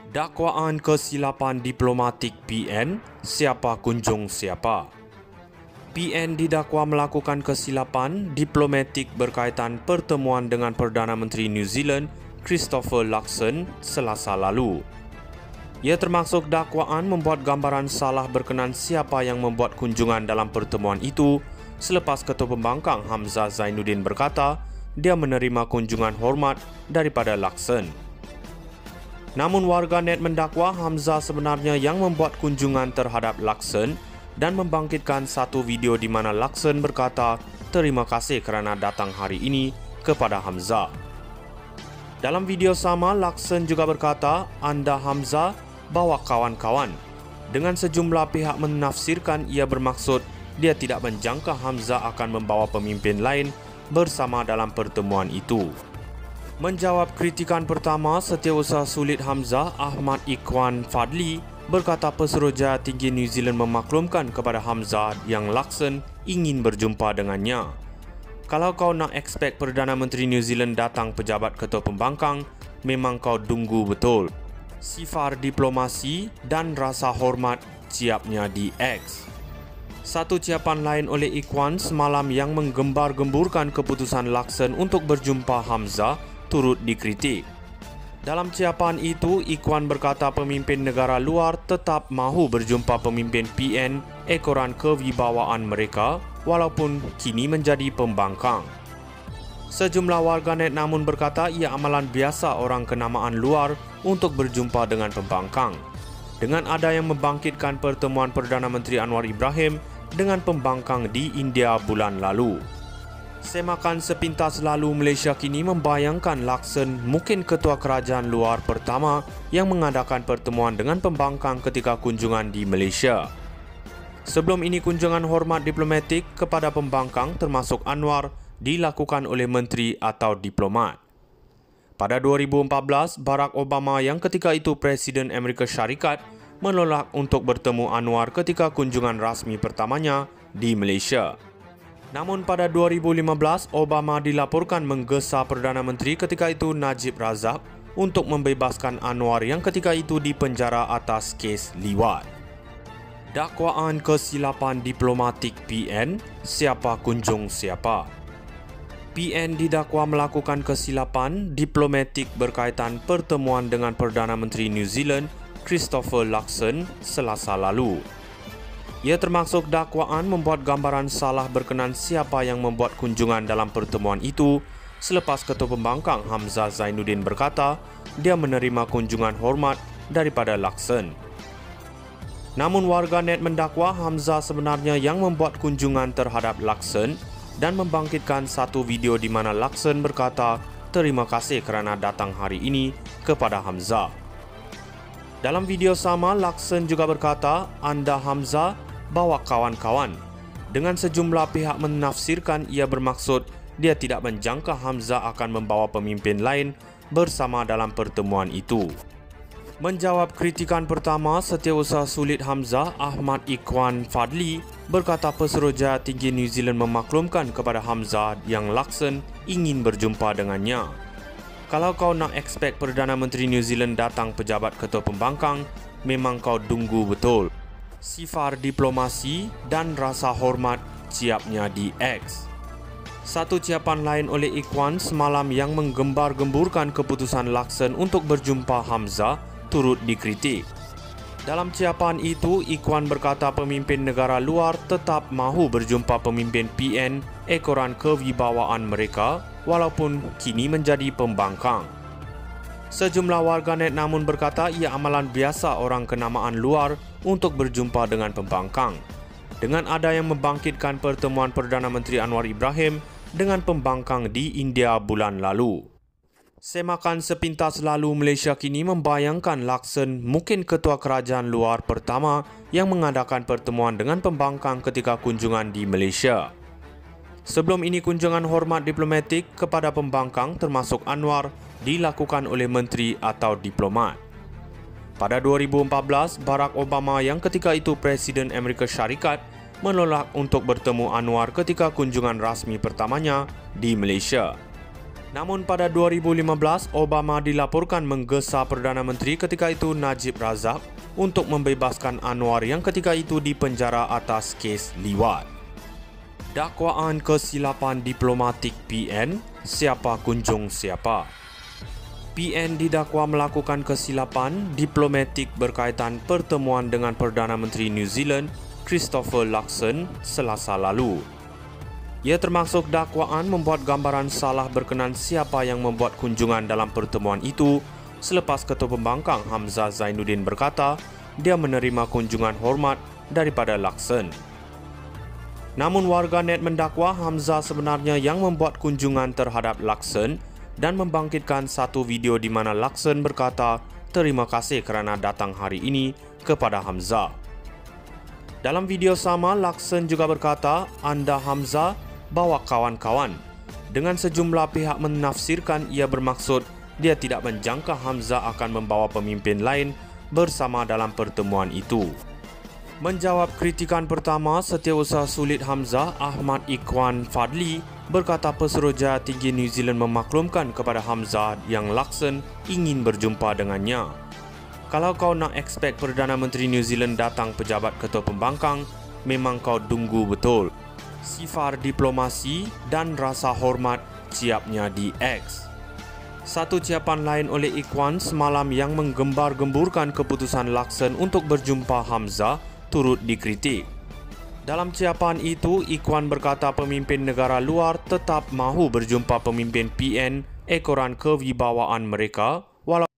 Dakwaan kesilapan diplomatik PN, siapa kunjung siapa? PN didakwa melakukan kesilapan diplomatik berkaitan pertemuan dengan Perdana Menteri New Zealand, Christopher Luxon, Selasa lalu. Ia termasuk dakwaan membuat gambaran salah berkenan siapa yang membuat kunjungan dalam pertemuan itu selepas Ketua Pembangkang Hamzah Zainuddin berkata dia menerima kunjungan hormat daripada Luxon. Namun warganet mendakwa Hamzah sebenarnya yang membuat kunjungan terhadap Luxon dan membangkitkan satu video di mana Luxon berkata terima kasih kerana datang hari ini kepada Hamzah. Dalam video sama, Luxon juga berkata, "Anda Hamzah bawa kawan-kawan." Dengan sejumlah pihak menafsirkan ia bermaksud dia tidak menjangka Hamzah akan membawa pemimpin lain bersama dalam pertemuan itu. Menjawab kritikan pertama, Setiausaha Sulit Hamzah, Ahmad Ikhwan Fadli, berkata Pesuruhjaya Tinggi New Zealand memaklumkan kepada Hamzah yang Luxon ingin berjumpa dengannya. Kalau kau nak expect Perdana Menteri New Zealand datang pejabat Ketua Pembangkang, memang kau dunggu betul. Sifar diplomasi dan rasa hormat siapnya di X. Satu ucapan lain oleh Ikhwan semalam yang menggembar-gemburkan keputusan Luxon untuk berjumpa Hamzah turut dikritik. Dalam ucapan itu, Ikhwan berkata pemimpin negara luar tetap mahu berjumpa pemimpin PN ekoran kewibawaan mereka walaupun kini menjadi pembangkang. Sejumlah warganet namun berkata ia amalan biasa orang kenamaan luar untuk berjumpa dengan pembangkang. Dengan ada yang membangkitkan pertemuan Perdana Menteri Anwar Ibrahim dengan pembangkang di India bulan lalu. Semakan sepintas lalu, Malaysia kini membayangkan Luxon mungkin ketua kerajaan luar pertama yang mengadakan pertemuan dengan pembangkang ketika kunjungan di Malaysia. Sebelum ini kunjungan hormat diplomatik kepada pembangkang termasuk Anwar dilakukan oleh menteri atau diplomat. Pada 2014, Barack Obama yang ketika itu Presiden Amerika Syarikat menolak untuk bertemu Anwar ketika kunjungan rasmi pertamanya di Malaysia. Namun pada 2015, Obama dilaporkan menggesa Perdana Menteri ketika itu Najib Razak untuk membebaskan Anwar yang ketika itu dipenjara atas kes liwat. Dakwaan kesilapan diplomatik PN, siapa kunjung siapa? PN didakwa melakukan kesilapan diplomatik berkaitan pertemuan dengan Perdana Menteri New Zealand, Christopher Luxon, Selasa lalu. Ia termasuk dakwaan membuat gambaran salah berkenan siapa yang membuat kunjungan dalam pertemuan itu selepas Ketua Pembangkang Hamzah Zainuddin berkata dia menerima kunjungan hormat daripada Luxon. Namun warganet mendakwa Hamzah sebenarnya yang membuat kunjungan terhadap Luxon dan membangkitkan satu video di mana Luxon berkata terima kasih kerana datang hari ini kepada Hamzah. Dalam video sama, Luxon juga berkata, "Anda Hamzah bawa kawan-kawan." Dengan sejumlah pihak menafsirkan ia bermaksud dia tidak menjangka Hamzah akan membawa pemimpin lain bersama dalam pertemuan itu. Menjawab kritikan pertama, Setiausaha Sulit Hamzah, Ahmad Ikhwan Fadli, berkata Pesuruhjaya Tinggi New Zealand memaklumkan kepada Hamzah yang Luxon ingin berjumpa dengannya. Kalau kau nak expect Perdana Menteri New Zealand datang pejabat Ketua Pembangkang, memang kau dunggu betul. Sifar diplomasi dan rasa hormat siapnya di X. Satu ucapan lain oleh Ikhwan semalam yang menggembar-gemburkan keputusan Luxon untuk berjumpa Hamzah turut dikritik. Dalam ucapan itu, Ikhwan berkata pemimpin negara luar tetap mahu berjumpa pemimpin PN ekoran kewibawaan mereka walaupun kini menjadi pembangkang. Sejumlah warganet namun berkata ia amalan biasa orang kenamaan luar untuk berjumpa dengan pembangkang. Dengan ada yang membangkitkan pertemuan Perdana Menteri Anwar Ibrahim dengan pembangkang di India bulan lalu. Semakan sepintas lalu, Malaysia kini membayangkan Luxon mungkin ketua kerajaan luar pertama yang mengadakan pertemuan dengan pembangkang ketika kunjungan di Malaysia. Sebelum ini kunjungan hormat diplomatik kepada pembangkang termasuk Anwar dilakukan oleh menteri atau diplomat. Pada 2014, Barack Obama yang ketika itu Presiden Amerika Syarikat menolak untuk bertemu Anwar ketika kunjungan rasmi pertamanya di Malaysia. Namun pada 2015, Obama dilaporkan menggesa Perdana Menteri ketika itu Najib Razak untuk membebaskan Anwar yang ketika itu dipenjara atas kes liwat. Dakwaan kesilapan diplomatik PN, siapa kunjung siapa? PN didakwa melakukan kesilapan diplomatik berkaitan pertemuan dengan Perdana Menteri New Zealand, Christopher Luxon, Selasa lalu. Ia termasuk dakwaan membuat gambaran salah berkenan siapa yang membuat kunjungan dalam pertemuan itu selepas Ketua Pembangkang Hamzah Zainuddin berkata dia menerima kunjungan hormat daripada Luxon. Namun warganet mendakwa Hamzah sebenarnya yang membuat kunjungan terhadap Luxon dan membangkitkan satu video di mana Luxon berkata terima kasih kerana datang hari ini kepada Hamzah. Dalam video sama, Luxon juga berkata, "Anda Hamzah bawa kawan-kawan." Dengan sejumlah pihak menafsirkan ia bermaksud dia tidak menjangka Hamzah akan membawa pemimpin lain bersama dalam pertemuan itu. Menjawab kritikan pertama, Setiausaha Sulit Hamzah, Ahmad Ikhwan Fadli, berkata Pesuruhjaya Tinggi New Zealand memaklumkan kepada Hamzah yang Luxon ingin berjumpa dengannya. Kalau kau nak expect Perdana Menteri New Zealand datang pejabat Ketua Pembangkang, memang kau tunggu betul. Sifar diplomasi dan rasa hormat siapnya di X. Satu ciapan lain oleh Ikhwan semalam yang menggembar-gemburkan keputusan Luxon untuk berjumpa Hamzah turut dikritik. Dalam ciapan itu, Ikhwan berkata pemimpin negara luar tetap mahu berjumpa pemimpin PN ekoran kewibawaan mereka walau